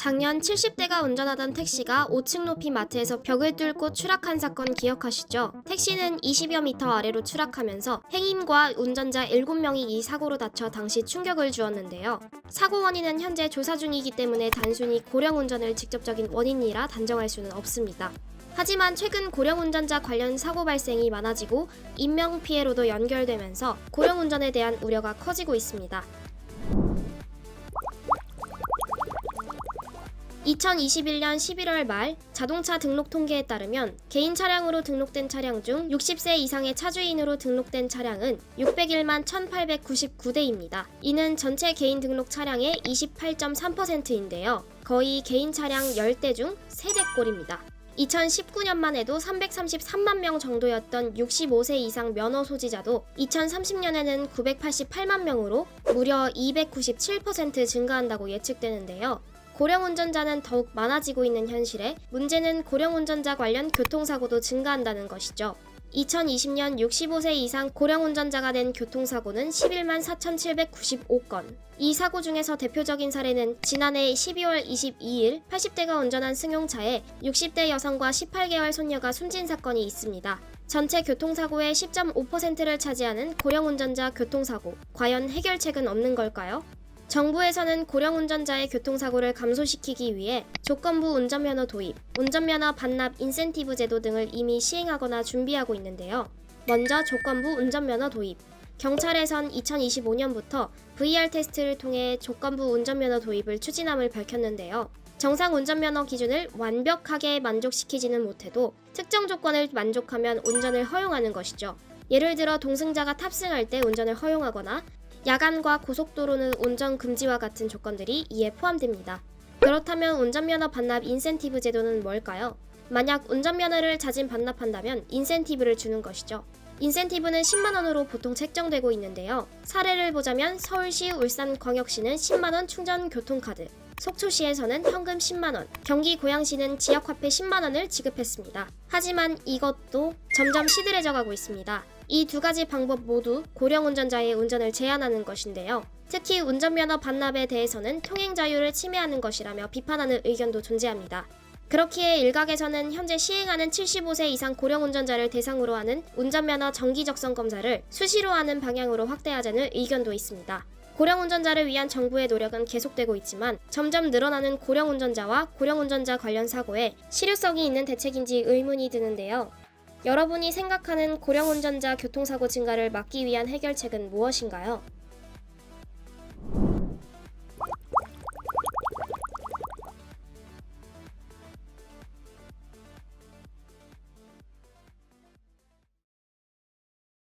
작년 70대가 운전하던 택시가 5층 높이 마트에서 벽을 뚫고 추락한 사건 기억하시죠? 택시는 20여 미터 아래로 추락하면서 행인과 운전자 7명이 이 사고로 다쳐 당시 충격을 주었는데요. 사고 원인은 현재 조사 중이기 때문에 단순히 고령 운전을 직접적인 원인이라 단정할 수는 없습니다. 하지만 최근 고령 운전자 관련 사고 발생이 많아지고 인명피해로도 연결되면서 고령 운전에 대한 우려가 커지고 있습니다. 2021년 11월 말 자동차 등록 통계에 따르면 개인 차량으로 등록된 차량 중 60세 이상의 차주인으로 등록된 차량은 601만 1899대입니다. 이는 전체 개인 등록 차량의 28.3%인데요. 거의 개인 차량 10대 중 3대꼴입니다. 2019년만 해도 333만 명 정도였던 65세 이상 면허 소지자도 2030년에는 988만 명으로 무려 297% 증가한다고 예측되는데요. 고령 운전자는 더욱 많아지고 있는 현실에 문제는 고령 운전자 관련 교통사고도 증가한다는 것이죠. 2020년 65세 이상 고령 운전자가 낸 교통사고는 11만 4,795건. 이 사고 중에서 대표적인 사례는 지난해 12월 22일 80대가 운전한 승용차에 60대 여성과 18개월 손녀가 숨진 사건이 있습니다. 전체 교통사고의 10.5%를 차지하는 고령 운전자 교통사고. 과연 해결책은 없는 걸까요? 정부에서는 고령 운전자의 교통사고를 감소시키기 위해 조건부 운전면허 도입, 운전면허 반납 인센티브 제도 등을 이미 시행하거나 준비하고 있는데요. 먼저 조건부 운전면허 도입. 경찰에선 2025년부터 VR 테스트를 통해 조건부 운전면허 도입을 추진함을 밝혔는데요. 정상 운전면허 기준을 완벽하게 만족시키지는 못해도 특정 조건을 만족하면 운전을 허용하는 것이죠. 예를 들어 동승자가 탑승할 때 운전을 허용하거나 야간과 고속도로는 운전 금지와 같은 조건들이 이에 포함됩니다. 그렇다면 운전면허 반납 인센티브 제도는 뭘까요? 만약 운전면허를 자진 반납한다면 인센티브를 주는 것이죠. 인센티브는 10만원으로 보통 책정되고 있는데요. 사례를 보자면 서울시, 울산광역시는 10만원 충전 교통카드, 속초시에서는 현금 10만원, 경기 고양시는 지역화폐 10만원을 지급했습니다. 하지만 이것도 점점 시들해져 가고 있습니다. 이 두 가지 방법 모두 고령 운전자의 운전을 제한하는 것인데요. 특히 운전면허 반납에 대해서는 통행 자유를 침해하는 것이라며 비판하는 의견도 존재합니다. 그렇기에 일각에서는 현재 시행하는 75세 이상 고령 운전자를 대상으로 하는 운전면허 정기 적성 검사를 수시로 하는 방향으로 확대하자는 의견도 있습니다. 고령 운전자를 위한 정부의 노력은 계속되고 있지만 점점 늘어나는 고령 운전자와 고령 운전자 관련 사고에 실효성이 있는 대책인지 의문이 드는데요. 여러분이 생각하는 고령 운전자 교통사고 증가를 막기 위한 해결책은 무엇인가요?